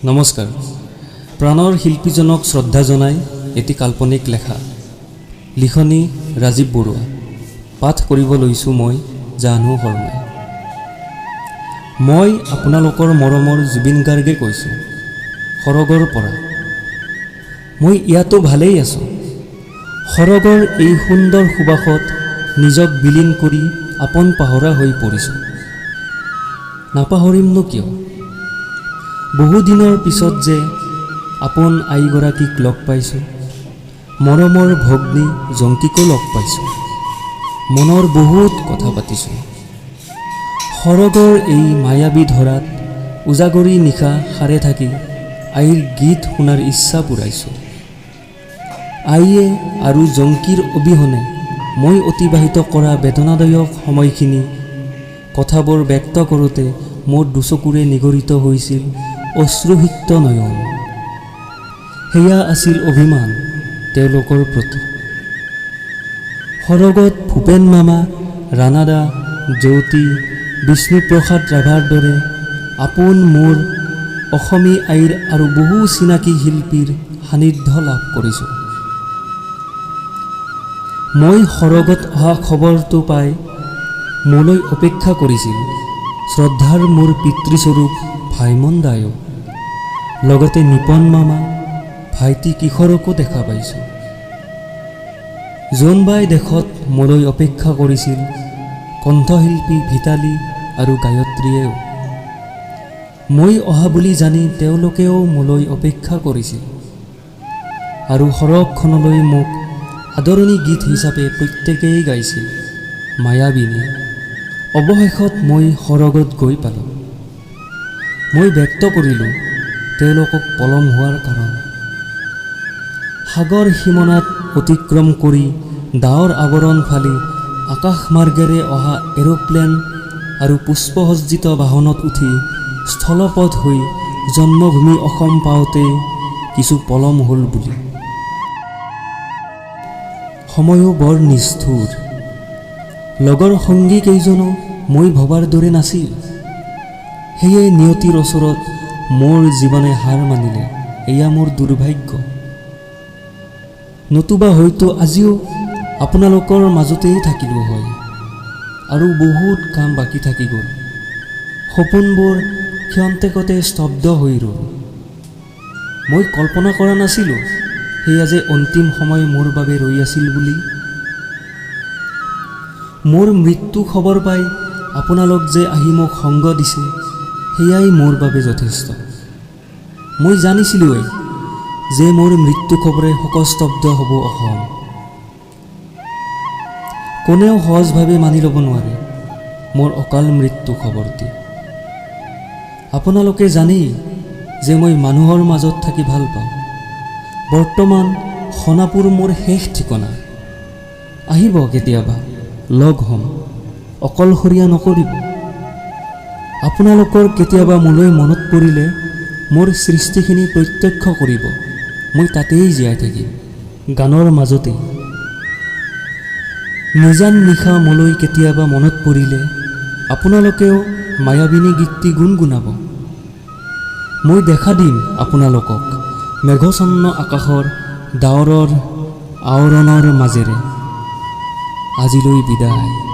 নমস্কাৰ। প্ৰাণৰ শিল্পীজনক শ্ৰদ্ধা জনাই এটি কাল্পনিক লেখা। লিখনি ৰাজীৱ বৰুৱা। পাঠ কৰিব লৈছোঁ মই জাহ্নু শৰ্মাই। মই আপোনালোকৰ মৰমৰ জুবিন গাৰ্গে কৈছোঁ, সৰগৰ পৰা। মই ইয়াতো ভালেই আছোঁ। সৰগৰ এই সুন্দৰ সুবাসত নিজক বিলীন কৰি আপোন পাহৰা হৈ পৰিছোঁ। নাপাহৰিমনো কিয়? বহুদিনৰ পিছত যে আপোন আইগৰাকীক লগ পাইছোঁ, মৰমৰ ভগ্নী জংকীকো লগ পাইছোঁ, মনৰ বহুত কথা পাতিছোঁ। সৰগৰ এই মায়াবী ধৰাত উজাগৰি নিশা সাৰে থাকি আইৰ গীত শুনাৰ ইচ্ছা পূৰাইছোঁ। আইয়ে আৰু জংকীৰ অবিহনে মই অতিবাহিত কৰা বেদনাদায়ক সময়খিনি কথাবোৰ ব্যক্ত কৰোঁতে মোৰ দুচকুৰে নিগৰিত হৈছিল অশ্ৰুসিক্ত নয়ন। সেয়া আছিল অভিমান তেওঁলোকৰ প্ৰতি। সৰগত ভূপেন মামা, ৰাণাদা, জ্যোতি, বিষ্ণুপ্ৰসাদ ৰাভাৰ দৰে আপোন মোৰ অসমী আইৰ আৰু বহু চিনাকি শিল্পীৰ সান্নিধ্য লাভ কৰিছোঁ। মই সৰগত অহা খবৰটো পাই মোলৈ অপেক্ষা কৰিছিল শ্ৰদ্ধাৰ মোৰ পিতৃস্বৰূপ ভাইমন দায়ো, লগতে নিপন মামা, ভাইটি কিশোৰকো দেখা পাইছোঁ। জোনবাই দেশত মোলৈ অপেক্ষা কৰিছিল কণ্ঠশিল্পী ভিতালী আৰু গায়ত্ৰীয়েও। মই অহা বুলি জানি তেওঁলোকেও মোলৈ অপেক্ষা কৰিছিল আৰু সৰগখনলৈ মোক আদৰণি গীত হিচাপে প্ৰত্যেকেই গাইছিল মায়াবিনী। অৱশেষত মই সৰগত গৈ পালোঁ। মই ব্যক্ত কৰিলোঁ তেওঁলোকক পলম হোৱাৰ কাৰণ। সাগৰ সীমনাত অতিক্ৰম কৰি ডাৱৰ আৱৰণ ফালি আকাশমাৰ্গেৰে অহা এৰোপ্লেন আৰু পুষ্পসজ্জিত বাহনত উঠি স্থলপথ হৈ জন্মভূমি অসম পাওঁতেই কিছু পলম হ'ল বুলি। সময়ো বৰ নিষ্ঠুৰ। লগৰ সংগী কেইজনো মই ভবাৰ দৰে নাছিল। সেয়ে নিয়তিৰ ওচৰত মোৰ জীৱনে হাৰ মানিলে। এয়া মোৰ দুৰ্ভাগ্য। নতুবা হয়তো আজিও আপোনালোকৰ মাজতেই থাকিলোঁ হয়। আৰু বহুত কাম বাকী থাকি গ'ল। সপোনবোৰ ক্ষন্তেকতে স্তব্ধ হৈ ৰ'ল। মই কল্পনা কৰা নাছিলোঁ সেয়া যে অন্তিম সময় মোৰ বাবে ৰৈ আছিল বুলি। মোৰ মৃত্যু খবৰ পাই আপোনালোক যে আহি মোক সংগ দিছে, সেয়াই মোৰ বাবে যথেষ্ট। মই জানিছিলোঁৱেই যে মোৰ মৃত্যু খবৰে শোকস্তব্ধ হ'ব অসম। কোনেও সহজভাৱে মানি ল'ব নোৱাৰে মোৰ অকাল মৃত্যু খবৰটি। আপোনালোকে জানেই যে মই মানুহৰ মাজত থাকি ভাল পাওঁ। বৰ্তমান সোণাপুৰ মোৰ শেষ ঠিকনা। আহিব কেতিয়াবা, লগ হ'ম, অকলশৰীয়া নকৰিব। আপোনালোকৰ কেতিয়াবা মোলৈ মনত পৰিলে মোৰ সৃষ্টিখিনি প্ৰত্যক্ষ কৰিব। মই তাতেই জীয়াই থাকিম, গানৰ মাজতেই। নিজান নিশা মোলৈ কেতিয়াবা মনত পৰিলে আপোনালোকেও মায়াবিনী গীতটি গুণগুণাব। মই দেখা দিম আপোনালোকক মেঘছন্ন আকাশৰ ডাৱৰৰ আৱৰণৰ মাজেৰে। আজিলৈ বিদায়।